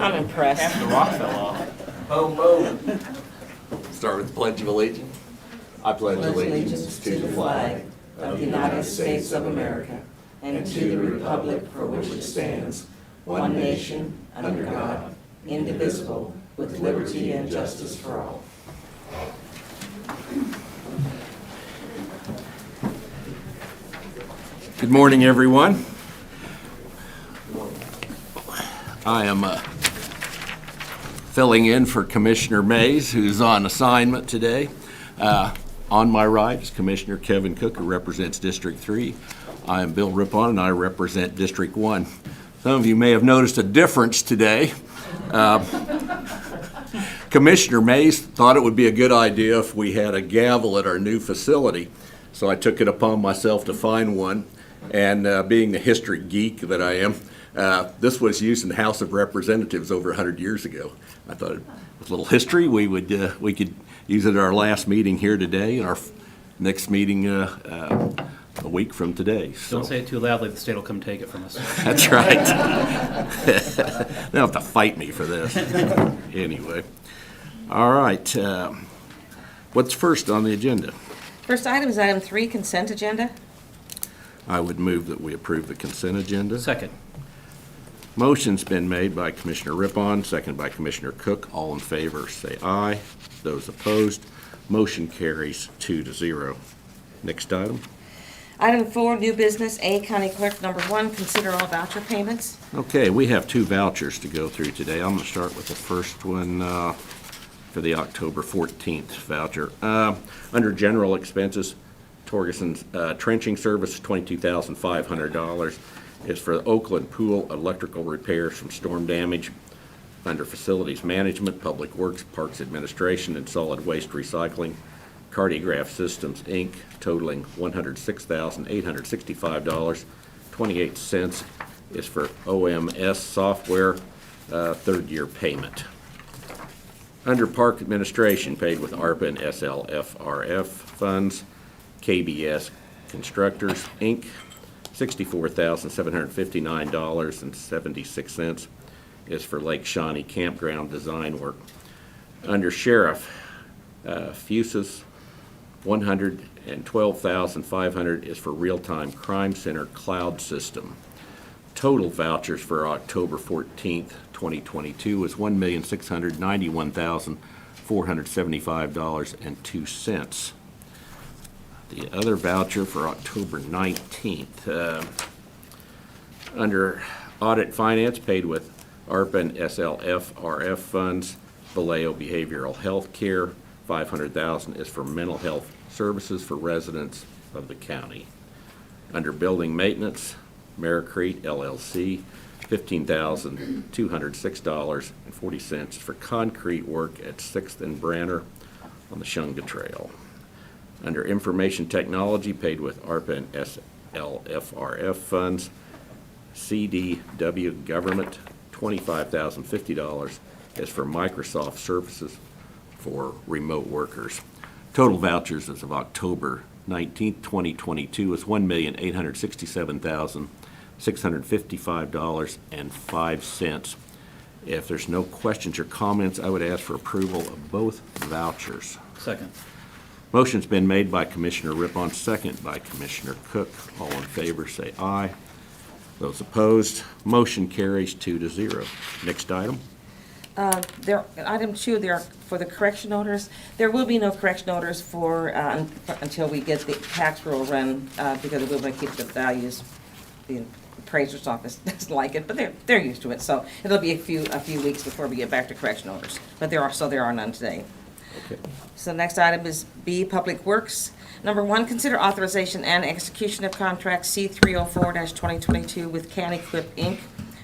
I'm impressed. Half the rock fell off. Boom, boom. Start with the Pledge of Allegiance. I pledge allegiance to the flag of the United States of America and to the republic for which it stands, one nation, under God, indivisible, with liberty and justice for all. Good morning, everyone. I am filling in for Commissioner Mays, who's on assignment today. On my right is Commissioner Kevin Cook, who represents District 3. I am Bill Rippon, and I represent District 1. Some of you may have noticed a difference today. Commissioner Mays thought it would be a good idea if we had a gavel at our new facility, so I took it upon myself to find one. And being the history geek that I am, this was used in the House of Representatives over 100 years ago. I thought with a little history, we could use it at our last meeting here today and our next meeting a week from today. So. Don't say it too loudly, the state will come take it from us. That's right. They'll have to fight me for this. Anyway. All right. What's first on the agenda? First item is item 3, consent agenda. I would move that we approve the consent agenda. Second. Motion's been made by Commissioner Rippon, second by Commissioner Cook. All in favor, say aye. Those opposed, motion carries 2-0. Next item. Item 4, new business, A, County Clerk, number 1, consider all voucher payments. Okay, we have 2 vouchers to go through today. I'm going to start with the first one for the October 14th voucher. Under general expenses, Torgerson's trenching service, $22,500 is for the Oakland Pool electrical repairs from storm damage. Under facilities management, public works, parks administration, and solid waste recycling, Cardiograph Systems, Inc., totaling $106,865.28 is for OMS software, third-year payment. Under park administration, paid with ARPA and SLFRF funds, KBS Constructors, Inc., $64,759.76 is for Lake Shawnee campground design work. Under Sheriff, Fuses, $112,500 is for real-time crime center cloud system. Total vouchers for October 14th, 2022 was $1,691,475.02. The other voucher for October 19th, under audit finance, paid with ARPA and SLFRF funds, Vallejo Behavioral Health Care, $500,000 is for mental health services for residents of the county. Under building maintenance, Mericrete LLC, $15,206.40 for concrete work at 6th and Branner on the Shunga Trail. Under information technology, paid with ARPA and SLFRF funds, CDW Government, $25,050 is for Microsoft services for remote workers. Total vouchers as of October 19th, 2022 is $1,867,655.05. If there's no questions or comments, I would ask for approval of both vouchers. Second. Motion's been made by Commissioner Rippon, second by Commissioner Cook. All in favor, say aye. Those opposed, motion carries 2-0. Next item. Item 2, there for the correction orders. There will be no correction orders for until we get the tax roll run because we want to keep the values. The appraiser's office doesn't like it, but they're used to it. So it'll be a few weeks before we get back to correction orders. But there are none today. Okay. So the next item is B, Public Works. Number 1, consider authorization and execution of contract C304-2022 with Can Equip, Inc.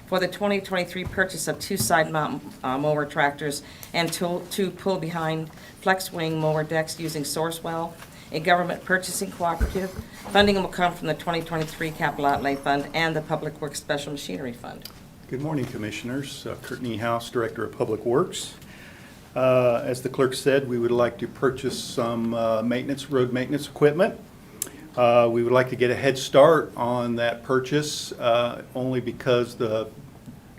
for the 2023 purchase of 2 side mount mower tractors and 2 pull-behind flex-wing mower decks using Sourcewell, a government purchasing cooperative. Funding will come from the 2023 Capital Outlay Fund and the Public Works Special Machinery Fund. Good morning, Commissioners. Kurt Niehaus, Director of Public Works. As the clerk said, we would like to purchase some road maintenance equipment. We would like to get a head start on that purchase only because the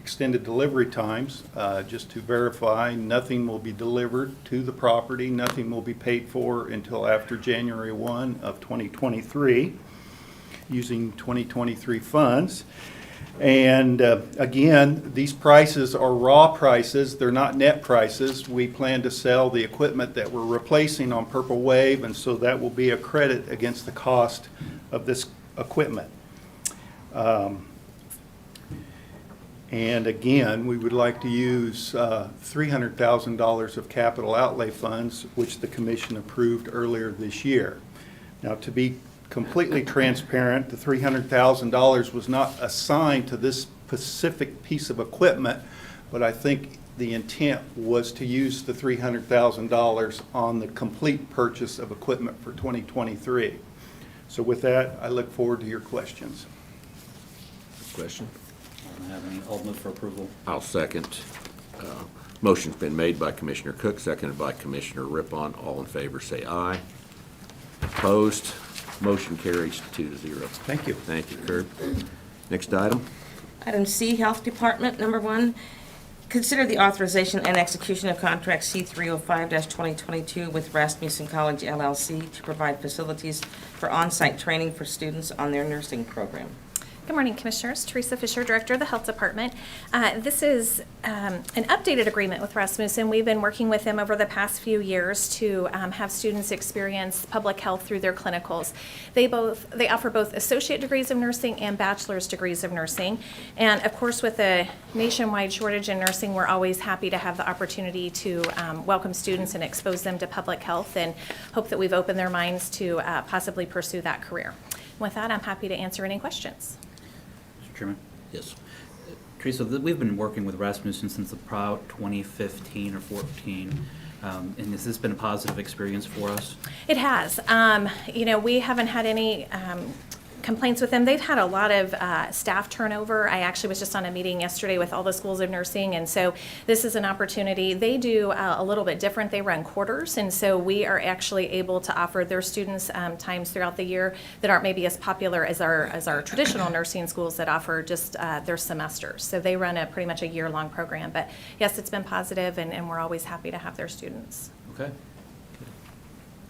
extended delivery times, just to verify nothing will be delivered to the property, nothing will be paid for until after January 1 of 2023, using 2023 funds. And again, these prices are raw prices, they're not net prices. We plan to sell the equipment that we're replacing on Purple Wave, and so that will be a credit against the cost of this equipment. And again, we would like to use $300,000 of capital outlay funds, which the commission approved earlier this year. Now, to be completely transparent, the $300,000 was not assigned to this specific piece of equipment, but I think the intent was to use the $300,000 on the complete purchase of equipment for 2023. So with that, I look forward to your questions. Question? I don't have any. I'll move for approval. I'll second. Motion's been made by Commissioner Cook, seconded by Commissioner Rippon. All in favor, say aye. Opposed? Motion carries 2-0. Thank you. Thank you, Kurt. Next item. Item C, Health Department, number 1, consider the authorization and execution of contract C305-2022 with Rasmussen College LLC to provide facilities for on-site training for students on their nursing program. Good morning, Commissioners. Teresa Fisher, Director of the Health Department. This is an updated agreement with Rasmussen. We've been working with them over the past few years to have students experience public health through their clinicals. They offer both associate degrees of nursing and bachelor's degrees of nursing. And of course, with a nationwide shortage in nursing, we're always happy to have the opportunity to welcome students and expose them to public health, and hope that we've opened their minds to possibly pursue that career. With that, I'm happy to answer any questions. Mr. Chairman? Yes. Teresa, we've been working with Rasmussen since about 2015 or 14. And has this been a positive experience for us? It has. We haven't had any complaints with them. They've had a lot of staff turnover. I actually was just on a meeting yesterday with all the schools of nursing, and so this is an opportunity. They do a little bit different. They run quarters, and so we are actually able to offer their students times throughout the year that aren't maybe as popular as our traditional nursing schools that offer just their semesters. So they run pretty much a year-long program. But yes, it's been positive, and we're always happy to have their students. Okay.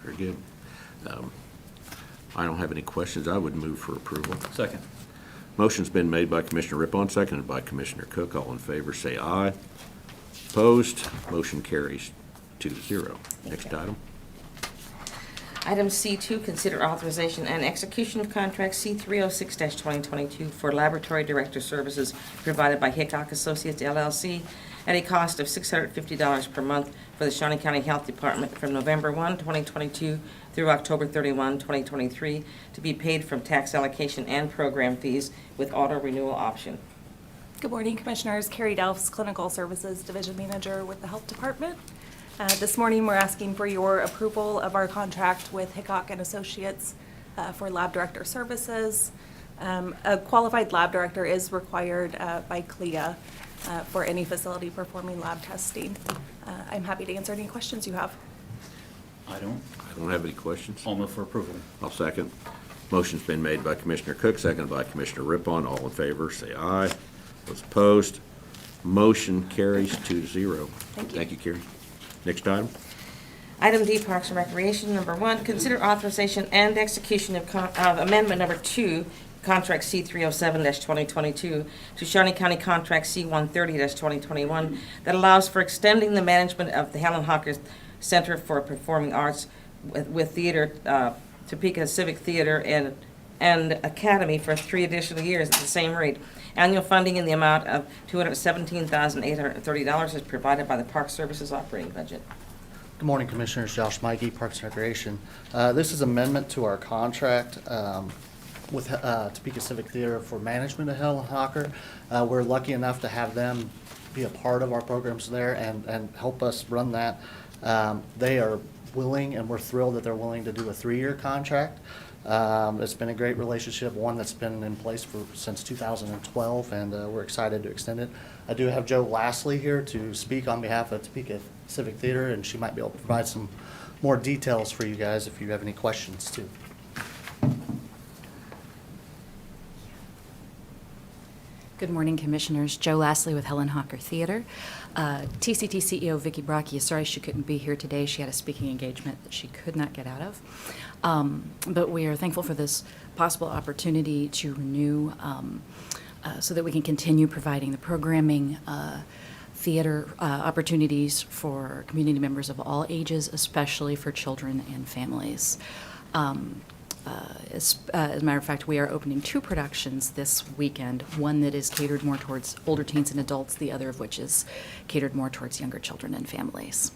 Very good. I don't have any questions. I would move for approval. Second. Motion's been made by Commissioner Rippon, seconded by Commissioner Cook. All in favor, say aye. Opposed? Motion carries 2-0. Next item. Item C2, consider authorization and execution of contract C306-2022 for laboratory director services provided by Hickok Associates LLC at a cost of $650 per month for the Shawnee County Health Department from November 1, 2022 through October 31, 2023, to be paid from tax allocation and program fees with auto renewal option. Good morning, Commissioners. Carrie Delphs, Clinical Services Division Manager with the Health Department. This morning, we're asking for your approval of our contract with Hickok and Associates for lab director services. A qualified lab director is required by CLIA for any facility performing lab testing. I'm happy to answer any questions you have. I don't. I don't have any questions. I'll move for approval. I'll second. Motion's been made by Commissioner Cook, seconded by Commissioner Rippon. All in favor, say aye. Those opposed? Motion carries 2-0. Thank you. Thank you, Carrie. Next item. Item D, Parks and Recreation, number 1, consider authorization and execution of amendment number 2, contract C307-2022 to Shawnee County contract C130-2021 that allows for extending the management of the Helen Hawker Center for Performing Arts with theater, Topeka Civic Theater and Academy for 3 additional years at the same rate. Annual funding in the amount of $217,830 is provided by the Park Services operating budget. Good morning, Commissioners. Josh Mikey, Parks and Recreation. This is amendment to our contract with Topeka Civic Theater for management of Helen Hawker. We're lucky enough to have them be a part of our programs there and help us run that. They are willing, and we're thrilled that they're willing to do a 3-year contract. It's been a great relationship, one that's been in place since 2012, and we're excited to extend it. I do have Joe Lastly here to speak on behalf of Topeka Civic Theater, and she might be able to provide some more details for you guys if you have any questions too. Good morning, Commissioners. Joe Lastly with Helen Hawker Theater. TCT CEO Vicki Brocky is sorry she couldn't be here today. She had a speaking engagement that she could not get out of. But we are thankful for this possible opportunity to renew so that we can continue providing the programming, theater opportunities for community members of all ages, especially for children and families. As a matter of fact, we are opening 2 productions this weekend, one that is catered more towards older teens and adults, the other of which is catered more towards younger children and families.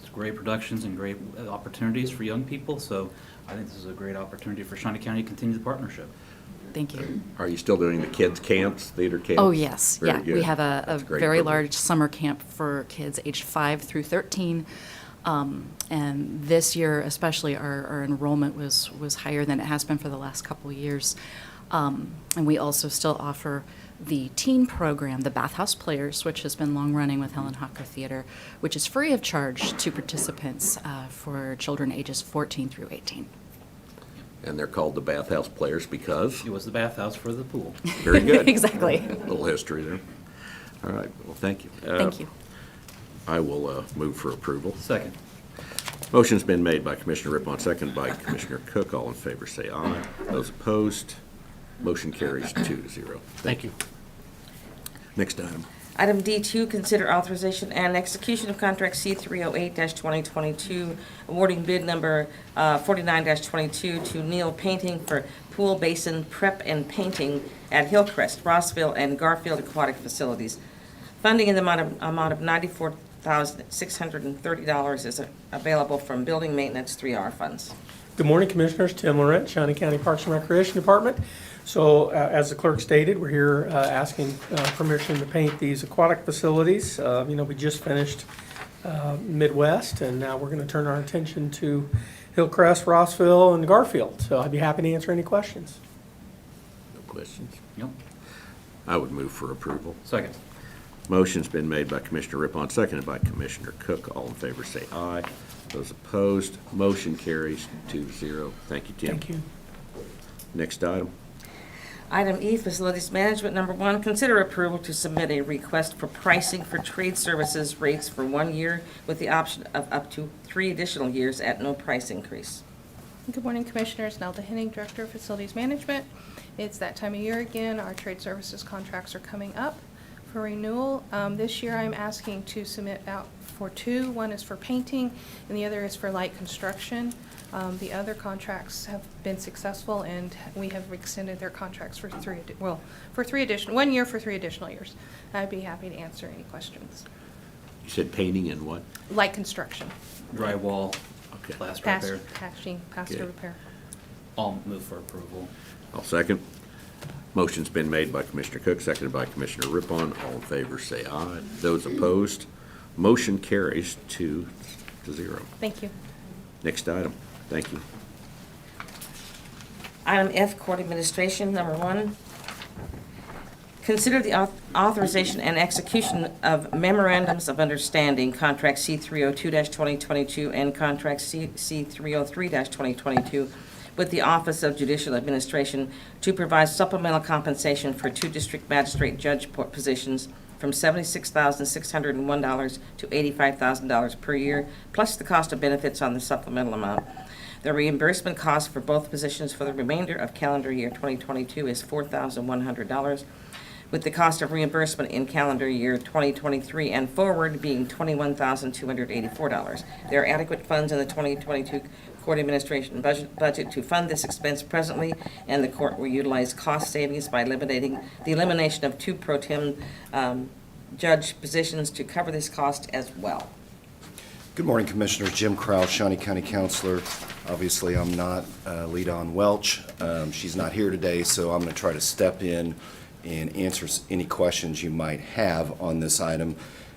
It's great productions and great opportunities for young people, so I think this is a great opportunity for Shawnee County to continue the partnership. Thank you. Are you still doing the kids' camps, theater camps? Oh, yes. Very Yeah, good. we have a That's great very program. large summer camp for kids aged 5 through 13. And this year especially, our enrollment was higher than it has been for the last couple of years. And we also still offer the teen program, the Bathhouse Players, which has been long-running with Helen Hawker Theater, which is free of charge to participants for children ages 14 through 18. And they're called the Bathhouse Players because? It was the bathhouse for the pool. Very good. Exactly. Little history there. All right, well, thank you. Thank you. I will move for approval. Second. Motion's been made by Commissioner Rippon, second by Commissioner Cook. All in favor say aye. Those opposed, motion carries 2-0. Thank you. Next item. Item D2, consider authorization and execution of contract C308-2022, awarding bid number 49-22 to Neal Painting for pool basin prep and painting at Hillcrest, Rossville, and Garfield Aquatic Facilities. Funding in the amount of $94,630 is available from Building Maintenance 3R funds. Good morning, Commissioners. Tim Laurent, Shawnee County Parks and Recreation Department. So as the clerk stated, we're here asking permission to paint these aquatic facilities. We just finished Midwest, and now we're going to turn our attention to Hillcrest, Rossville, and Garfield. So I'd be happy to answer any questions. No questions? Yep. I would move for approval. Second. Motion's been made by Commissioner Rippon, seconded by Commissioner Cook. All in favor say aye. Those opposed, motion carries 2-0. Thank you, Tim. Thank you. Next item. Item E, Facilities Management. Number 1, consider approval to submit a request for pricing for trade services rates for 1 year with the option of up to 3 additional years at no price increase. Good morning, Commissioners. Nelda Henning, Director of Facilities Management. It's that time of year again. Our trade services contracts are coming up for renewal. This year I'm asking to submit out for 2. One is for painting and the other is for light construction. The other contracts have been successful and we have extended their contracts for 1 year for 3 additional years. I'd be happy to answer any questions. You said painting and what? Light construction, Drywall, Okay. plaster repair. patching, plaster Okay. repair. I'll move for approval. I'll second. Motion's been made by Commissioner Cook, seconded by Commissioner Rippon. All in favor say aye. Those opposed, motion carries 2-0. Thank you. Next item. Thank you. Item F, Court Administration. Number 1, consider the authorization and execution of memorandums of understanding, contract C302-2022 and contract C303-2022 with the Office of Judicial Administration to provide supplemental compensation for 2 district magistrate judge positions from $76,601 to $85,000 per year, plus the cost of benefits on the supplemental amount. The reimbursement cost for both positions for the remainder of calendar year 2022 is $4,100, with the cost of reimbursement in calendar year 2023 and forward being $21,284. There are adequate funds in the 2022 Court Administration budget to fund this expense presently, and the court will utilize cost savings by eliminating the elimination of 2 pro tem judge positions to cover this cost as well. Good morning, Commissioners. Jim Krause, Shawnee County Counselor. Obviously, I'm not Lead-On Welch. She's not here today, so I'm going to try to step in and answer any questions you might have on this item.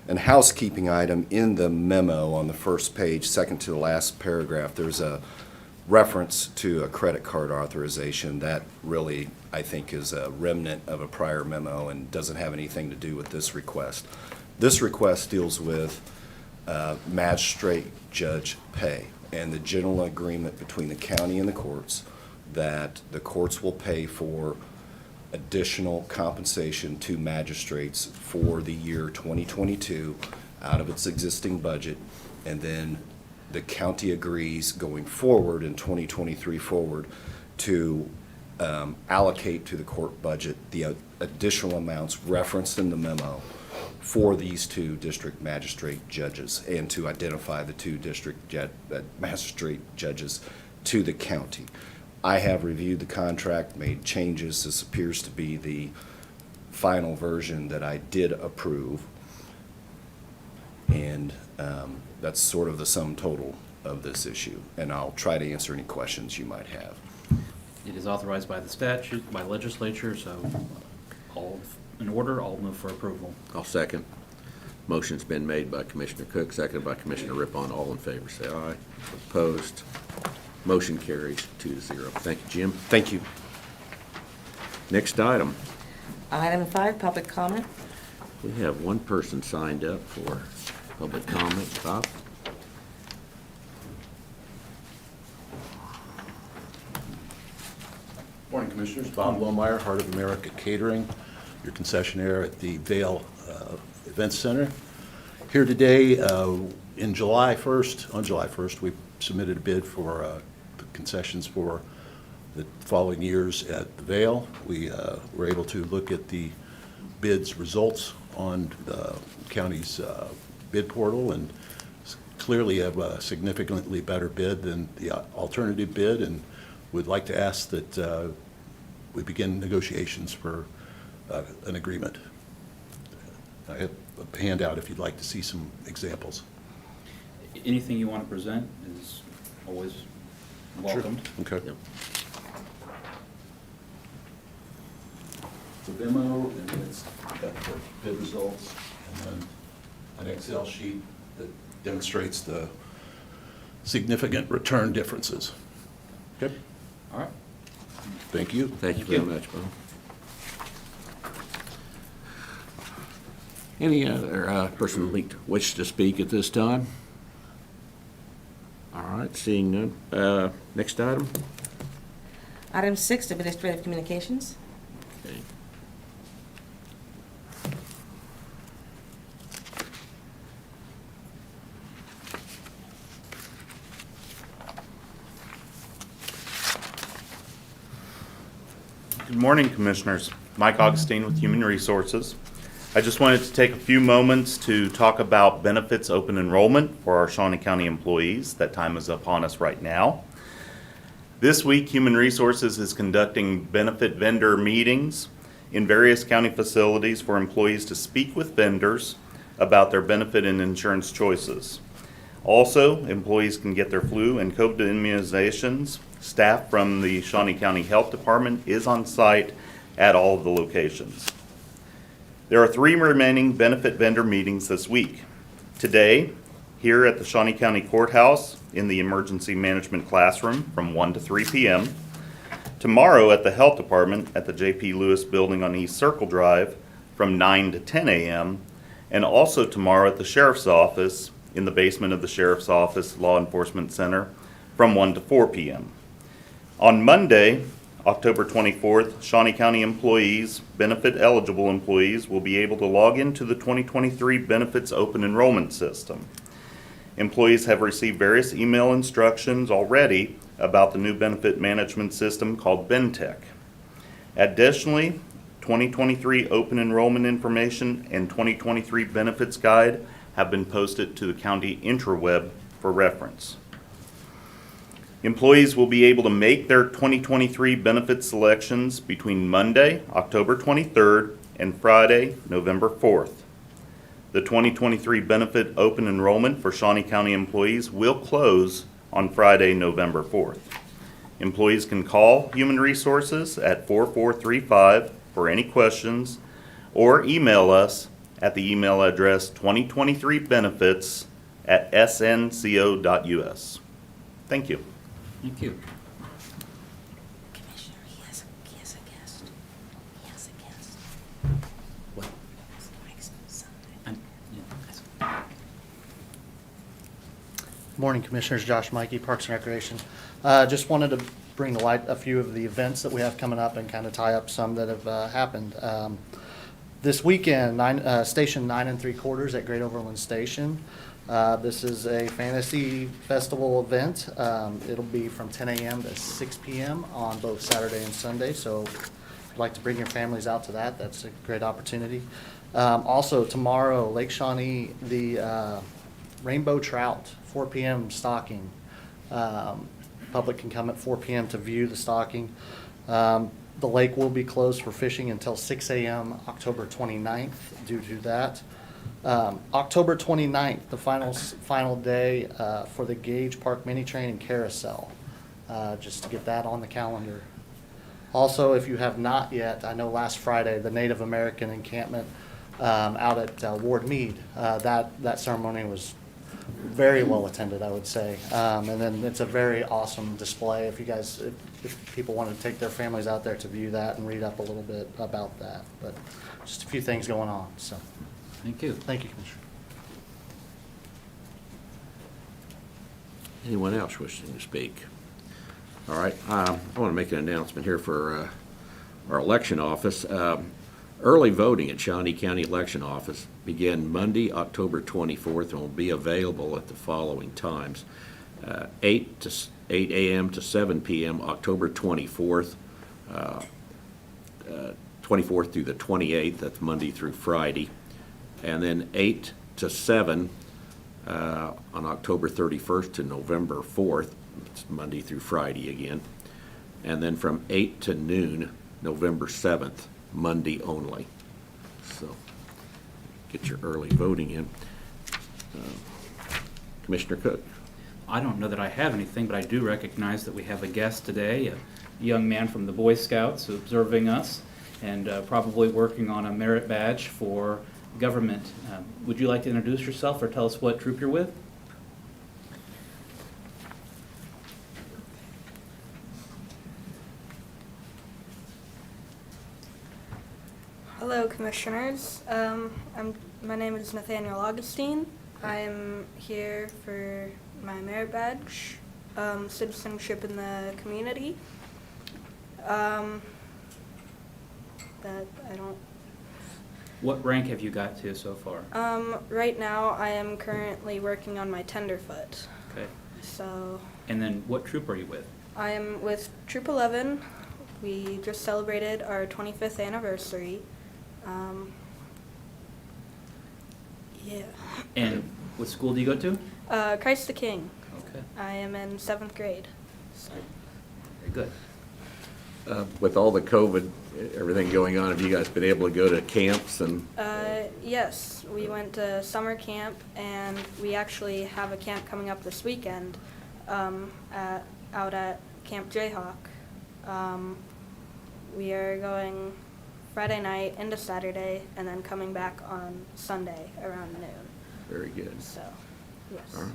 And housekeeping item in the memo on the first page, second to the last paragraph, there's a reference to a credit card authorization. That really, I think, is a remnant of a prior memo and doesn't have anything to do with this request. This request deals with magistrate judge pay and the general agreement between the county and the courts that the courts will pay for additional compensation to magistrates for the year 2022 out of its existing budget, and then the county agrees going forward in 2023 forward to allocate to the court budget the additional amounts referenced in the memo for these two district magistrate judges, and to identify the two district magistrate judges to the county. I have reviewed the contract, made changes. This appears to be the final version that I did approve. And that's sort of the sum total of this issue. And I'll try to answer any questions you might have. It is authorized by the statute, by legislature, so all in order, I'll move for approval. I'll second. Motion's been made by Commissioner Cook, seconded by Commissioner Rippon. All in favor, say aye. Opposed? Motion carries 2-0. Thank you, Jim. Thank you. Next item. Item 5, public comment. We have one person signed up for public comment. Bob? Morning, Commissioners. Bob Lohmeyer, Heart of America Catering, your concessionaire at the Vail Event Center. Here today, on July 1st, we submitted a bid for the concessions for the following years at the Vail. We were able to look at the bids results on the county's bid portal, and clearly have a significantly better bid than the alternative bid, and would like to ask that we begin negotiations for an agreement. I have a handout if you'd like to see some examples. Anything you want to present is always welcomed. Okay. Yep. The memo, and it's got the bid results, and then an Excel sheet that demonstrates the significant return differences. Okay, All right. thank you. Thank you very much, Bob. Any other person wish to speak at this time? All right, seeing none. Next item? Item 6, administrative communications. Okay. Good morning, Commissioners. Mike Augustine with Human Resources. I just wanted to take a few moments to talk about benefits open enrollment for our Shawnee County employees. That time is upon us right now. This week, Human Resources is conducting benefit vendor meetings in various county facilities for employees to speak with vendors about their benefit and insurance choices. Also, employees can get their flu and COVID immunizations. Staff from the Shawnee County Health Department is on site at all of the locations. There are 3 remaining benefit vendor meetings this week. Today, here at the Shawnee County Courthouse in the Emergency Management Classroom from 1 to 3 p.m. Tomorrow at the Health Department at the J.P. Lewis Building on East Circle Drive from 9 to 10 a.m. And also tomorrow at the Sheriff's Office in the basement of the Sheriff's Office Law Enforcement Center from 1 to 4 p.m. On Monday, October 24th, Shawnee County employees, benefit eligible employees, will be able to log into the 2023 Benefits Open Enrollment System. Employees have received various email instructions already about the new benefit management system called BenTech. Additionally, 2023 open enrollment information and 2023 benefits guide have been posted to the county intraweb for reference. Employees will be able to make their 2023 benefit selections between Monday, October 23rd, and Friday, November 4th. The 2023 benefit open enrollment for Shawnee County employees will close on Friday, November 4th. Employees can call Human Resources at 4435 for any questions, or email us at the email address 2023benefits@snco.us. Thank you. Thank you. Commissioner, he has a guest. He has a guest. What? Mike's son. Morning, Commissioners. Josh Mikey, Parks and Recreation. Just wanted to bring to light a few of the events that we have coming up and kind of tie up some that have happened. This weekend, Station 9 3/4 at Great Overland Station. This is a fantasy festival event. It'll be from 10 a.m. to 6 p.m. on both Saturday and Sunday. So if you'd like to bring your families out to that, that's a great opportunity. Also tomorrow, Lake Shawnee, the rainbow trout, 4 p.m. stocking. Public can come at 4 p.m. to view the stocking. The lake will be closed for fishing until 6 a.m. October 29th due to that. October 29th, the final day for the Gage Park Mini Train and Carousel, just to get that on the calendar. Also, if you have not yet, I know last Friday, the Native American encampment out at Ward Mead, that ceremony was very well attended, I would say. And then it's a very awesome display if you guys, if people want to take their families out there to view that and read up a little bit about that. But just a few things going on, so. Thank you. Thank you, Commissioner. Anyone else wishing to speak? All right, I want to make an announcement here for our election office. Early voting at Shawnee County Election Office began Monday, October 24th, and will be available at the following times: 8 a.m. to 7 p.m. October 24th, 24th through the 28th. That's Monday through Friday, and then 8 to 7 on October 31st to November 4th. It's Monday through Friday again, and then from 8 to noon, November 7th. Monday only. So get your early voting in. Commissioner Cook. I don't know that I have anything, but I do recognize that we have a guest today, a young man from the Boy Scouts observing us and probably working on a merit badge for government. Would you like to introduce yourself or tell us what troop you're with? Hello, Commissioners. My name is Nathaniel Augustine. I'm here for my merit badge, citizenship in the community. That I don't. What rank have you got to so far? Right now, I am currently working on my tenderfoot. Okay. So. And then what troop are you with? I am with Troop 11. We just celebrated our 25th anniversary. Yeah. And what school do you go to? Christ the King. Okay, I am in 7th grade. So. very good. With all the COVID, everything going on, have you guys been able to go to camps and? Yes, we went to summer camp, and we actually have a camp coming up this weekend out at Camp Jayhawk. We are going Friday night into Saturday, and then coming back on Sunday around noon. Very good. So, yes. All right.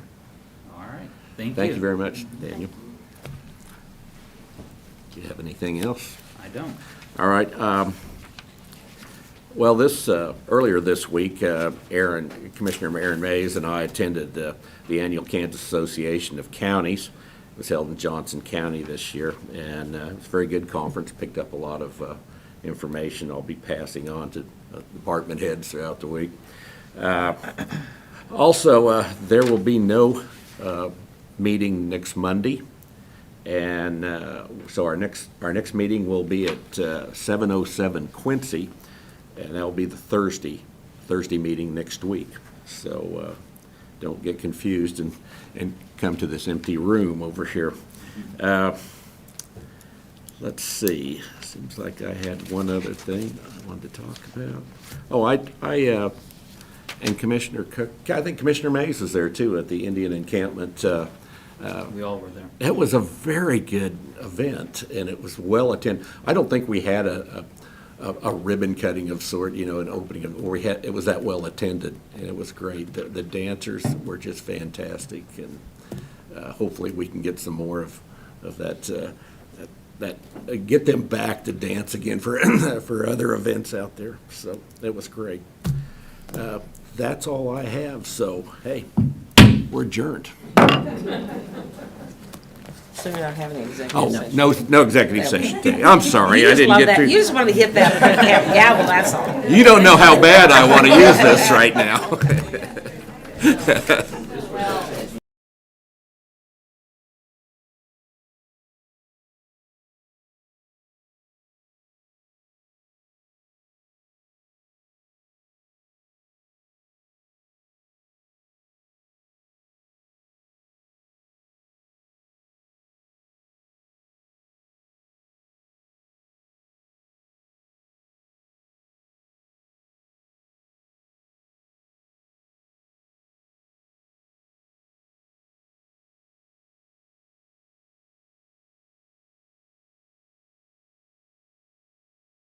All right, thank you. Thank you very much, Daniel. Do you have anything else? I don't. All right. Well, earlier this week, Commissioner Aaron Mays and I attended the annual Kansas Association of Counties. It was held in Johnson County this year, and it was a very good conference. Picked up a lot of information I'll be passing on to department heads throughout the week. Also, there will be no meeting next Monday, and so our next meeting will be at 7:07 Quincy, and that'll be the Thursday meeting next week. So don't get confused and come to this empty room over here. Let's see. Seems like I had one other thing I wanted to talk about. Oh, and Commissioner Cook, I think Commissioner Mays was there too at the Indian encampment. We all were there. It was a very good event, and it was well attended. I don't think we had a ribbon cutting of sort, an opening of, or it was that well attended, and it was great. The dancers were just fantastic, and hopefully we can get some more of that. Get them back to dance again for for other events out there. So it was great. That's all I have. So hey, we're adjourned. So you're not having an executive Oh, session? no executive session today. I'm sorry, You I just didn't love get that- through. You just wanted to hit that gavel, that's all. You don't know how bad I want to use this right now.